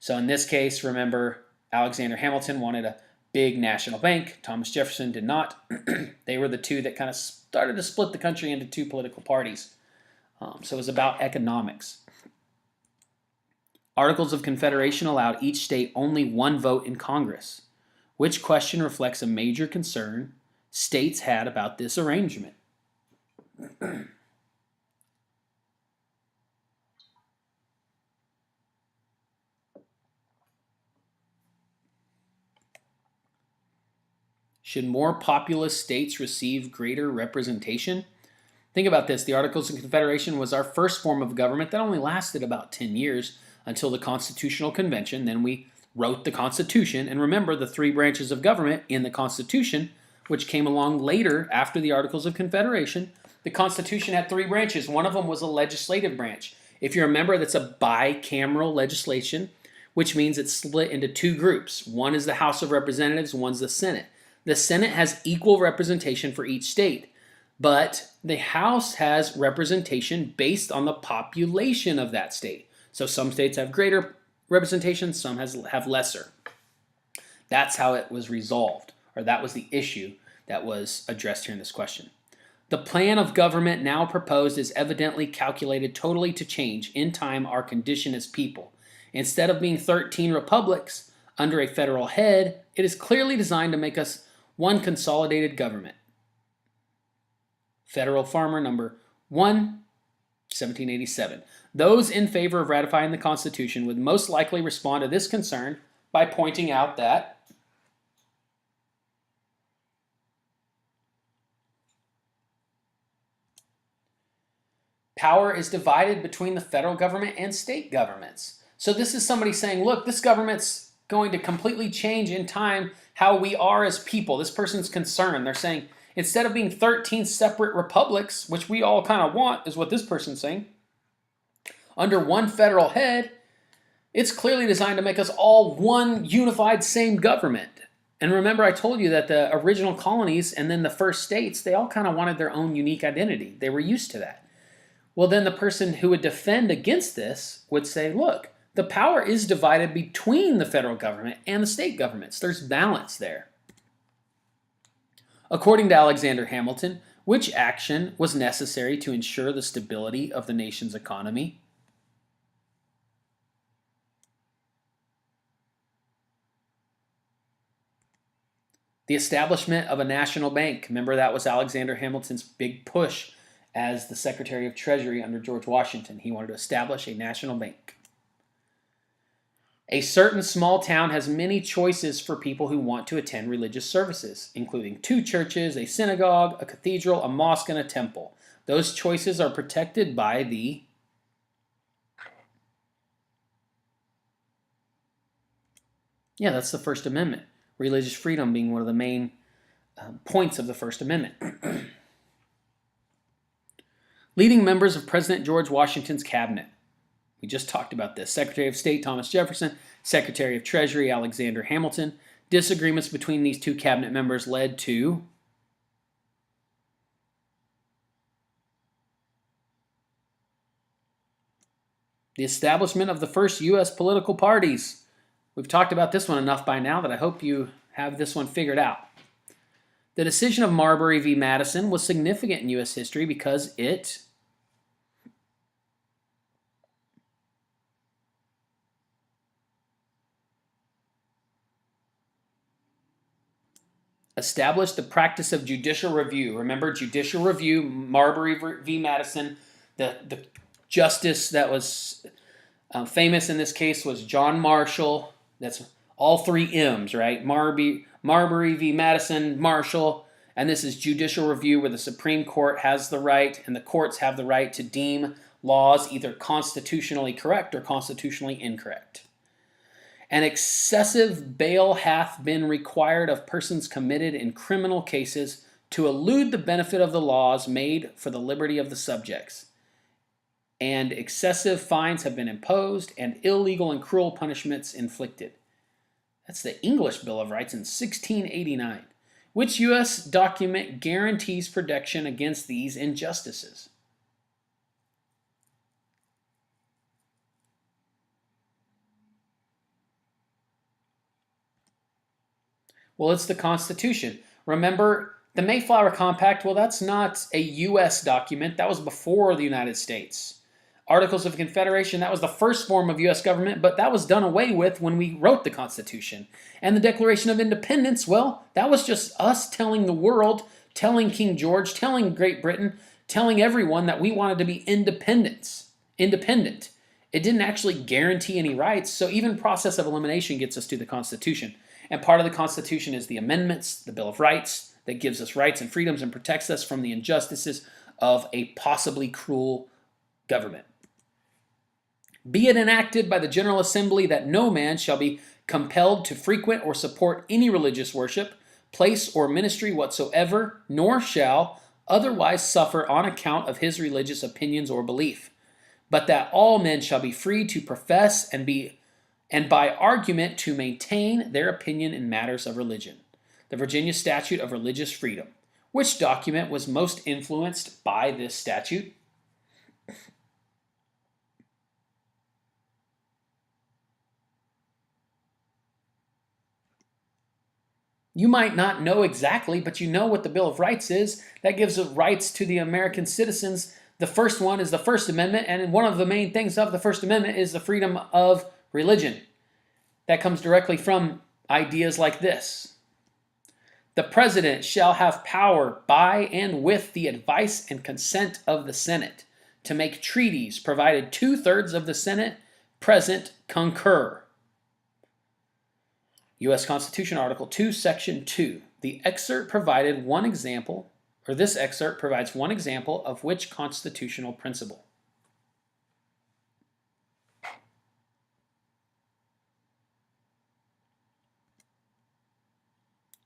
So in this case, remember, Alexander Hamilton wanted a big national bank. Thomas Jefferson did not. They were the two that kind of started to split the country into two political parties. So it was about economics. Articles of Confederation allowed each state only one vote in Congress. Which question reflects a major concern states had about this arrangement? Should more populous states receive greater representation? Think about this. The Articles of Confederation was our first form of government that only lasted about 10 years until the Constitutional Convention. Then we wrote the Constitution. And remember the three branches of government in the Constitution, which came along later after the Articles of Confederation. The Constitution had three branches. One of them was a legislative branch. If you remember, that's a bicameral legislation, which means it's split into two groups. One is the House of Representatives, one's the Senate. The Senate has equal representation for each state, but the House has representation based on the population of that state. So some states have greater representation, some have lesser. That's how it was resolved, or that was the issue that was addressed here in this question. The plan of government now proposed is evidently calculated totally to change in time our condition as people. Instead of being 13 republics under a federal head, it is clearly designed to make us one consolidated government. Federal Farmer number 1, 1787. Those in favor of ratifying the Constitution would most likely respond to this concern by pointing out that power is divided between the federal government and state governments. So this is somebody saying, look, this government's going to completely change in time how we are as people. This person's concerned. They're saying, instead of being 13 separate republics, which we all kind of want, is what this person's saying, under one federal head, it's clearly designed to make us all one unified same government. And remember, I told you that the original colonies and then the first states, they all kind of wanted their own unique identity. They were used to that. Well, then the person who would defend against this would say, look, the power is divided between the federal government and the state governments. There's balance there. According to Alexander Hamilton, which action was necessary to ensure the stability of the nation's economy? The establishment of a national bank. Remember, that was Alexander Hamilton's big push as the Secretary of Treasury under George Washington. He wanted to establish a national bank. A certain small town has many choices for people who want to attend religious services, including 2 churches, a synagogue, a cathedral, a mosque, and a temple. Those choices are protected by the that's the First Amendment. Religious freedom being one of the main points of the First Amendment. Leading members of President George Washington's cabinet. We just talked about this. Secretary of State Thomas Jefferson, Secretary of Treasury Alexander Hamilton. Disagreements between these 2 cabinet members led to the establishment of the first U.S. political parties. We've talked about this one enough by now that I hope you have this one figured out. The decision of Marbury v. Madison was significant in U.S. history because it established the practice of judicial review. Remember, judicial review, Marbury v. Madison, the justice that was famous in this case was John Marshall. That's all 3 M's, right? Marbury v. Madison, Marshall, and this is judicial review where the Supreme Court has the right and the courts have the right to deem laws either constitutionally correct or constitutionally incorrect. An excessive bail hath been required of persons committed in criminal cases to elude the benefit of the laws made for the liberty of the subjects. And excessive fines have been imposed and illegal and cruel punishments inflicted. That's the English Bill of Rights in 1689. Which U.S. document guarantees protection against these injustices? Well, it's the Constitution. Remember, the Mayflower Compact, well, that's not a U.S. document. That was before the United States. Articles of Confederation, that was the first form of U.S. government, but that was done away with when we wrote the Constitution. And the Declaration of Independence, well, that was just us telling the world, telling King George, telling Great Britain, telling everyone that we wanted to be independent. It didn't actually guarantee any rights, so even process of elimination gets us to the Constitution. And part of the Constitution is the amendments, the Bill of Rights, that gives us rights and freedoms and protects us from the injustices of a possibly cruel government. Be it enacted by the General Assembly that no man shall be compelled to frequent or support any religious worship, place, or ministry whatsoever, nor shall otherwise suffer on account of his religious opinions or belief, but that all men shall be free to profess and by argument to maintain their opinion in matters of religion. The Virginia Statute of Religious Freedom. Which document was most influenced by this statute? You might not know exactly, but you know what the Bill of Rights is. That gives rights to the American citizens. The first one is the First Amendment, and one of the main things of the First Amendment is the freedom of religion. That comes directly from ideas like this. The President shall have power by and with the advice and consent of the Senate to make treaties, provided 2/3 of the Senate present concur. U.S. Constitution, Article 2, Section 2. This excerpt provides one example of which constitutional principle?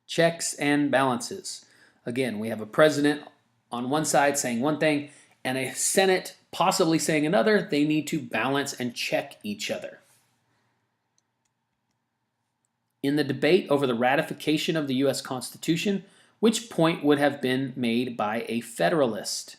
Checks and balances. Again, we have a president on one side saying one thing and a Senate possibly saying another. They need to balance and check each other. In the debate over the ratification of the U.S. Constitution, which point would have been made by a Federalist?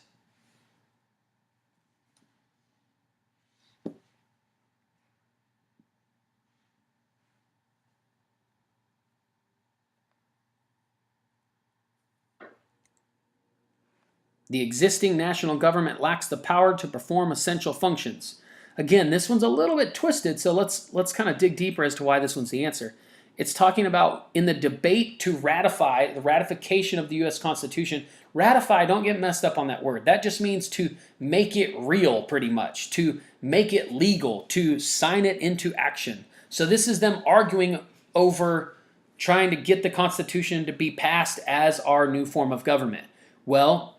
The existing national government lacks the power to perform essential functions. Again, this one's a little bit twisted, so let's kind of dig deeper as to why this one's the answer. It's talking about in the debate to ratify, the ratification of the U.S. Constitution. Ratify, don't get messed up on that word. That just means to make it real, pretty much, to make it legal, to sign it into action. So this is them arguing over trying to get the Constitution to be passed as our new form of government. Well,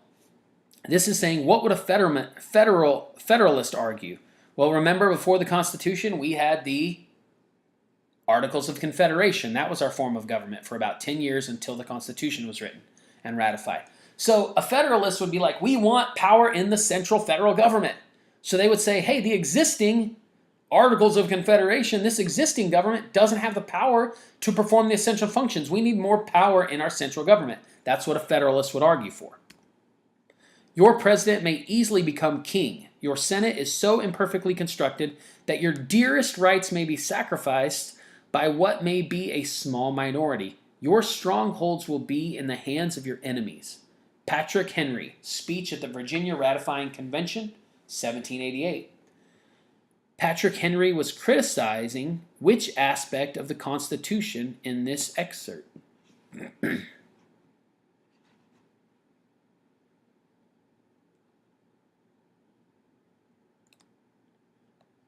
this is saying, what would a federalist argue? Well, remember, before the Constitution, we had the Articles of Confederation. That was our form of government for about 10 years until the Constitution was written and ratified. So a federalist would be like, we want power in the central federal government. So they would say, hey, the existing Articles of Confederation, this existing government doesn't have the power to perform the essential functions. We need more power in our central government. That's what a federalist would argue for. Your president may easily become king. Your Senate is so imperfectly constructed that your dearest rights may be sacrificed by what may be a small minority. Your strongholds will be in the hands of your enemies. Patrick Henry, speech at the Virginia Ratifying Convention, 1788. Patrick Henry was criticizing which aspect of the Constitution in this excerpt?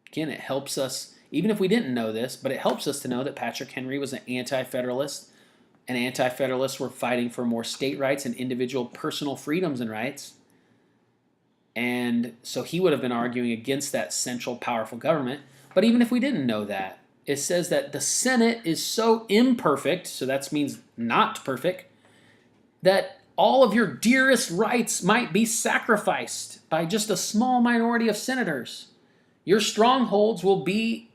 Again, it helps us, even if we didn't know this, but it helps us to know that Patrick Henry was an anti-federalist, and anti-federalists were fighting for more state rights and individual personal freedoms and rights. And so he would have been arguing against that central powerful government. But even if we didn't know that, it says that the Senate is so imperfect, so that means not perfect, that all of your dearest rights might be sacrificed by just a small minority of senators. Your strongholds will be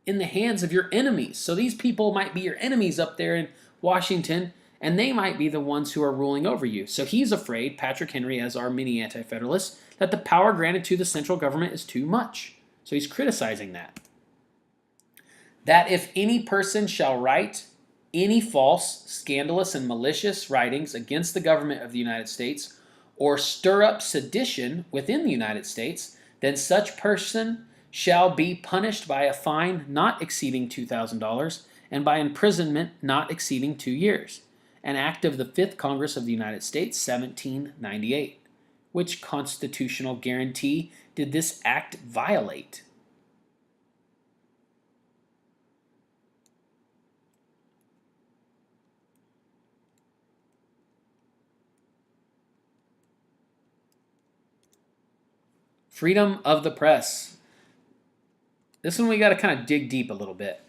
in the hands of your enemies. So these people might be your enemies up there in Washington, and they might be the ones who are ruling over you. So he's afraid, Patrick Henry, as our mini anti-federalist, that the power granted to the central government is too much. So he's criticizing that. That if any person shall write any false, scandalous, and malicious writings against the government of the United States, or stir up sedition within the United States, then such person shall be punished by a fine not exceeding $2,000 and by imprisonment not exceeding 2 years. An act of the 5th Congress of the United States, 1798. Which constitutional guarantee did this act violate? Freedom of the press. This one we got to kind of dig deep a little bit.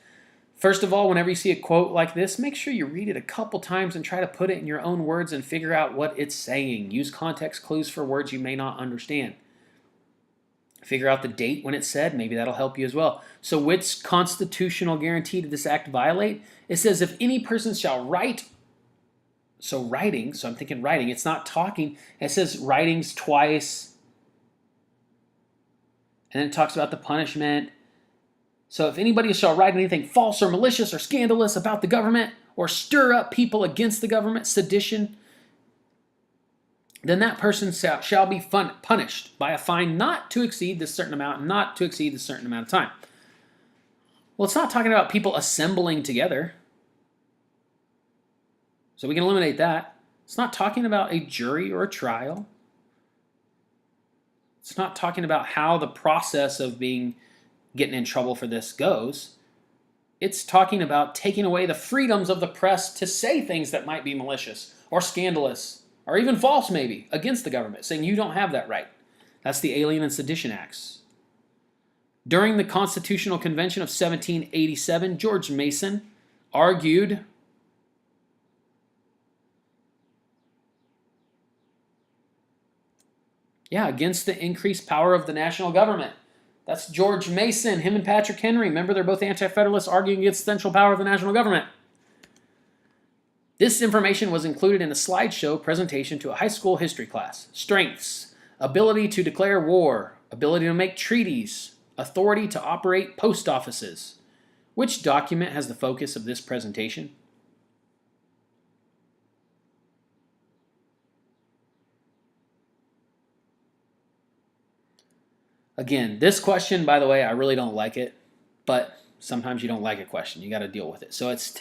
First of all, whenever you see a quote like this, make sure you read it a couple times and try to put it in your own words and figure out what it's saying. Use context clues for words you may not understand. Figure out the date when it's said. Maybe that'll help you as well. So which constitutional guarantee did this act violate? It says if any person shall write. So writing, so I'm thinking writing. It's not talking. It says writings twice. And then it talks about the punishment. So if anybody shall write anything false or malicious or scandalous about the government or stir up people against the government, sedition, then that person shall be punished by a fine not to exceed this certain amount, not to exceed this certain amount of time. Well, it's not talking about people assembling together. So we can eliminate that. It's not talking about a jury or a trial. It's not talking about how the process of getting in trouble for this goes. It's talking about taking away the freedoms of the press to say things that might be malicious or scandalous or even false maybe against the government, saying you don't have that right. That's the Alien and Sedition Acts. During the Constitutional Convention of 1787, George Mason argued against the increased power of the national government. That's George Mason, him and Patrick Henry. Remember, they're both anti-federalists arguing against the central power of the national government. This information was included in a slideshow presentation to a high school history class. Strengths: ability to declare war, ability to make treaties, authority to operate post offices. Which document has the focus of this presentation? Again, this question, by the way, I really don't like it, but sometimes you don't like a question. You got to deal with it. So it's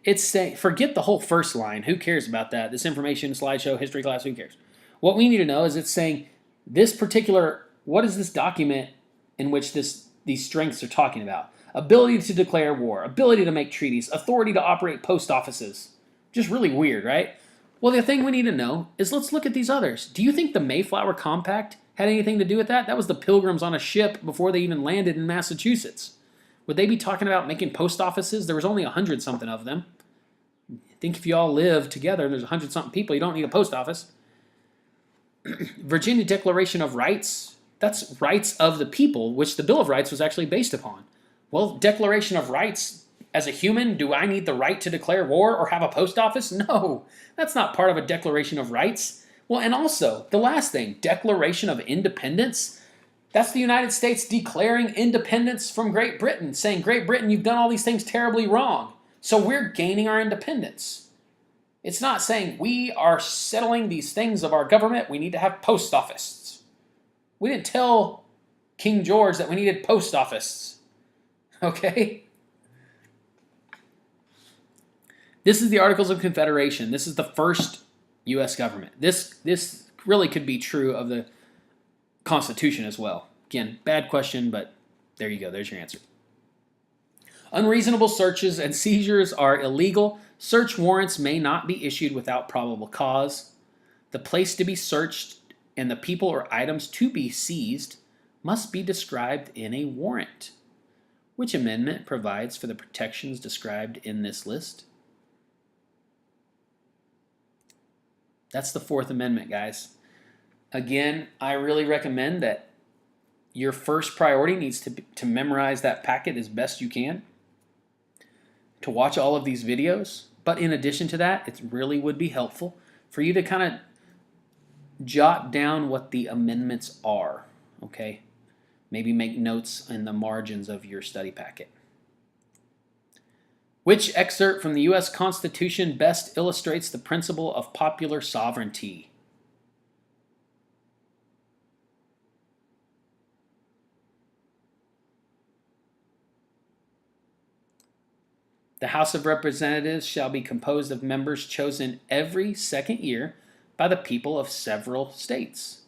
It's saying, forget the whole first line. Who cares about that? This information, slideshow, history class, who cares? What we need to know is it's saying this particular, what is this document in which these strengths are talking about? Ability to declare war, ability to make treaties, authority to operate post offices. Just really weird, right? Well, the thing we need to know is let's look at these others. Do you think the Mayflower Compact had anything to do with that? That was the Pilgrims on a ship before they even landed in Massachusetts. Would they be talking about making post offices? There was only 100-something of them. I think if you all live together, there's 100-something people, you don't need a post office. Virginia Declaration of Rights, that's rights of the people, which the Bill of Rights was actually based upon. Well, Declaration of Rights, as a human, do I need the right to declare war or have a post office? No, that's not part of a Declaration of Rights. Well, and also, the last thing, Declaration of Independence, that's the United States declaring independence from Great Britain, saying, Great Britain, you've done all these things terribly wrong, so we're gaining our independence. It's not saying we are settling these things of our government, we need to have post offices. We didn't tell King George that we needed post offices. Okay? This is the Articles of Confederation. This is the first U.S. government. This really could be true of the Constitution as well. Again, bad question, but there you go. There's your answer. Unreasonable searches and seizures are illegal. Search warrants may not be issued without probable cause. The place to be searched and the people or items to be seized must be described in a warrant. Which amendment provides for the protections described in this list? That's the Fourth Amendment, guys. Again, I really recommend that your first priority needs to memorize that packet as best you can, to watch all of these videos. But in addition to that, it really would be helpful for you to kind of jot down what the amendments are, okay? Maybe make notes in the margins of your study packet. Which excerpt from the U.S. Constitution best illustrates the principle of popular sovereignty? The House of Representatives shall be composed of members chosen every second year by the people of several states.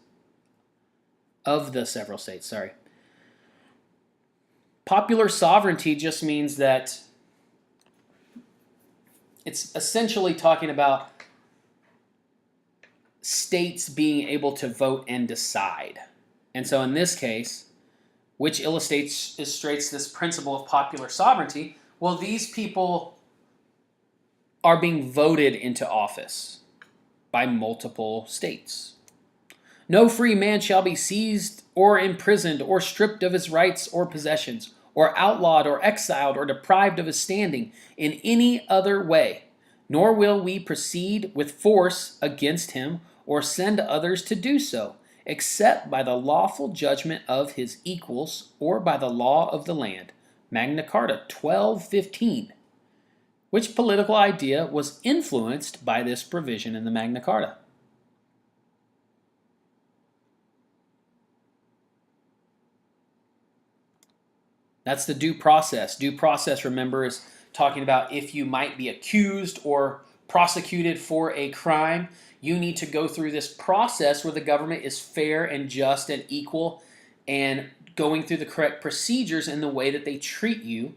Of the several states, sorry. Popular sovereignty just means that it's essentially talking about states being able to vote and decide. And so in this case, which illustrates this principle of popular sovereignty, well, these people are being voted into office by multiple states. No free man shall be seized or imprisoned or stripped of his rights or possessions, or outlawed or exiled or deprived of his standing in any other way, nor will we proceed with force against him or send others to do so, except by the lawful judgment of his equals or by the law of the land. Magna Carta 1215. Which political idea was influenced by this provision in the Magna Carta? That's the due process. Due process, remember, is talking about if you might be accused or prosecuted for a crime, you need to go through this process where the government is fair and just and equal and going through the correct procedures in the way that they treat you.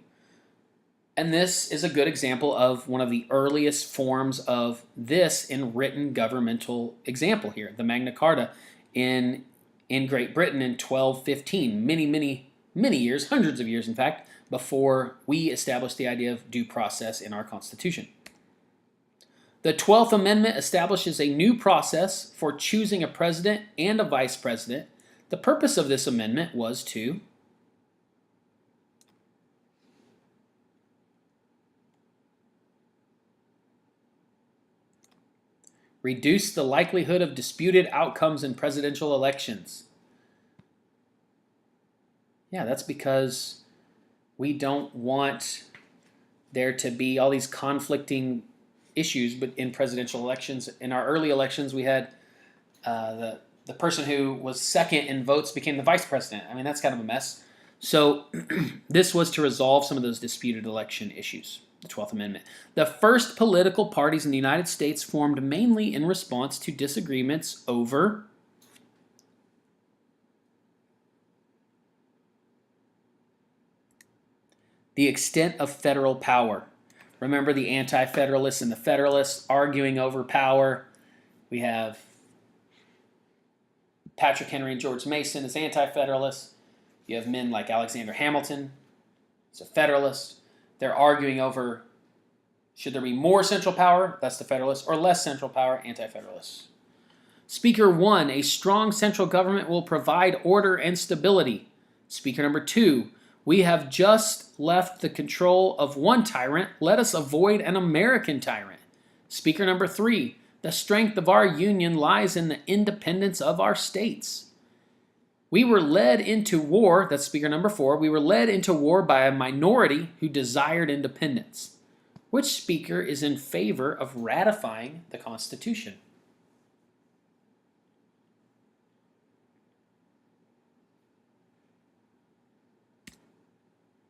And this is a good example of one of the earliest forms of this in written governmental example here, the Magna Carta in Great Britain in 1215, many years, hundreds of years in fact, before we established the idea of due process in our Constitution. The 12th Amendment establishes a new process for choosing a president and a vice president. The purpose of this amendment was to reduce the likelihood of disputed outcomes in presidential elections. Yeah, that's because we don't want there to be all these conflicting issues but in presidential elections. In our early elections, we had the person who was second in votes became the vice president. I mean, that's kind of a mess. So this was to resolve some of those disputed election issues. the 12th Amendment. The first political parties in the United States formed mainly in response to disagreements over the extent of federal power. Remember the Anti-Federalists and the Federalists arguing over power. We have Patrick Henry and George Mason as Anti-Federalists. You have men like Alexander Hamilton, he's a Federalist. They're arguing over, should there be more central power, that's the Federalists, or less central power, Anti-Federalists. Speaker 1, a strong central government will provide order and stability. Speaker number 2, we have just left the control of one tyrant. Let us avoid an American tyrant. Speaker number 3, the strength of our union lies in the independence of our states. We were led into war, that's speaker number 4, we were led into war by a minority who desired independence. Which speaker is in favor of ratifying the Constitution?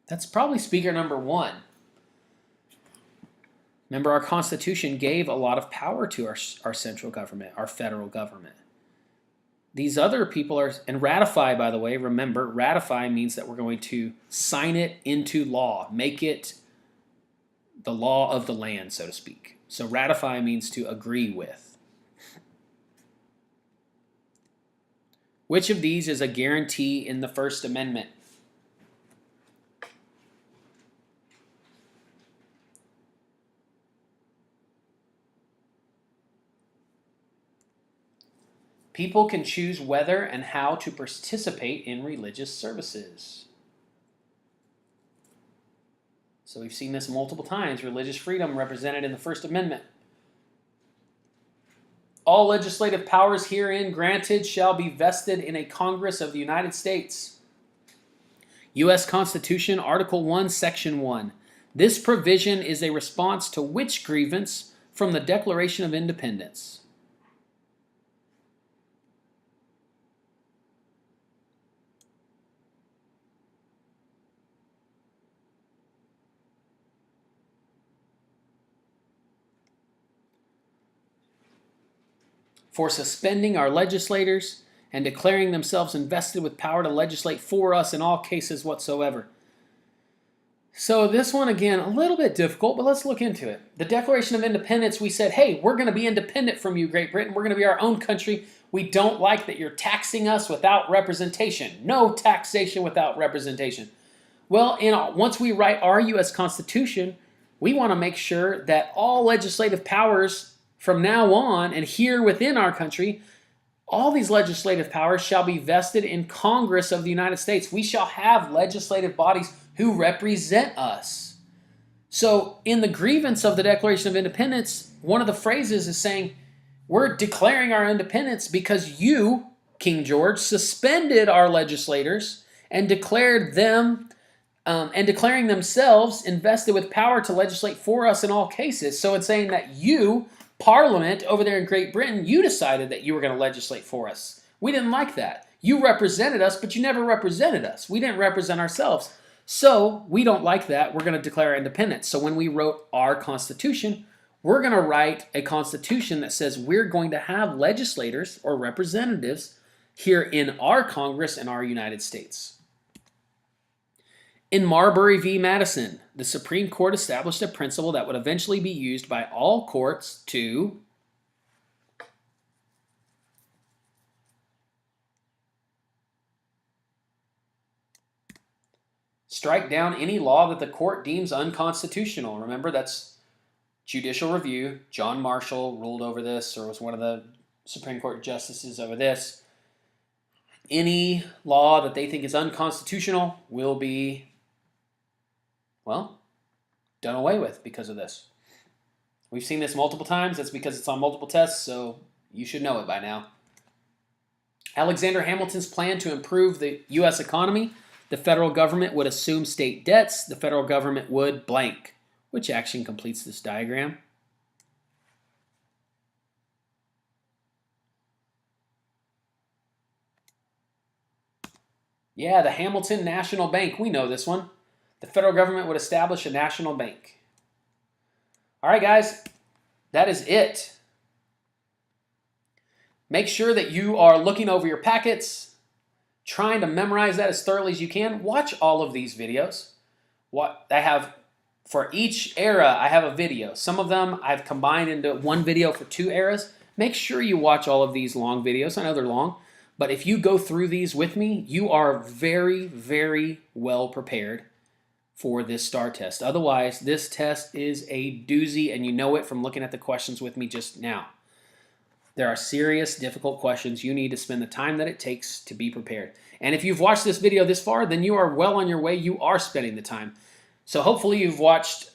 That's probably speaker number 1. Remember, our Constitution gave a lot of power to our central government, our federal government. These other people are, and ratify, by the way, remember, ratify means that we're going to sign it into law, make it the law of the land, so to speak. So ratify means to agree with. Which of these is a guarantee in the First Amendment? People can choose whether and how to participate in religious services. So we've seen this multiple times. Religious freedom represented in the First Amendment. All legislative powers herein granted shall be vested in a Congress of the United States. U.S. Constitution, Article 1, Section 1. This provision is a response to which grievance from the Declaration of Independence? For suspending our legislators and declaring themselves invested with power to legislate for us in all cases whatsoever. So this one, again, a little bit difficult, but let's look into it. The Declaration of Independence, we said, hey, we're going to be independent from you, Great Britain. We're going to be our own country. We don't like that you're taxing us without representation. No taxation without representation. Well, once we write our U.S. Constitution, we want to make sure that all legislative powers from now on, and here within our country, all these legislative powers shall be vested in Congress of the United States. We shall have legislative bodies who represent us. So in the grievance of the Declaration of Independence, one of the phrases is saying, we're declaring our independence because you, King George, suspended our legislators and declared them and declaring themselves invested with power to legislate for us in all cases. So it's saying that you, Parliament over there in Great Britain, you decided that you were going to legislate for us. We didn't like that. You represented us, but you never represented us. We didn't represent ourselves. So we don't like that. We're going to declare our independence. So when we wrote our Constitution, we're going to write a Constitution that says we're going to have legislators or representatives here in our Congress in our United States. In Marbury v. Madison, the Supreme Court established a principle that would eventually be used by all courts to strike down any law that the court deems unconstitutional. Remember, that's judicial review. John Marshall ruled over this, or was one of the Supreme Court justices over this. Any law that they think is unconstitutional will be, well, done away with because of this. We've seen this multiple times. That's because it's on multiple tests, so you should know it by now. Alexander Hamilton's plan to improve the U.S. economy. The federal government would assume state debts. The federal government would blank. Which action completes this diagram? Yeah, the Hamilton National Bank. We know this one. The federal government would establish a national bank. All right, guys, that is it. Make sure that you are looking over your packets, trying to memorize that as thoroughly as you can. Watch all of these videos. What I have for each era, I have a video. Some of them I've combined into one video for 2 eras. Make sure you watch all of these long videos. I know they're long, but if you go through these with me, you are very, very well prepared for this STAAR test. Otherwise, this test is a doozy, and you know it from looking at the questions with me just now. There are serious, difficult questions. You need to spend the time that it takes to be prepared. And if you've watched this video this far, then you are well on your way. You are spending the time. So hopefully you've watched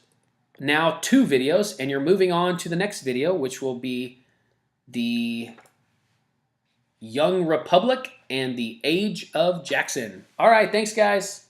now 2 videos, and you're moving on to the next video, which will be the Young Republic and the Age of Jackson. All right, thanks, guys.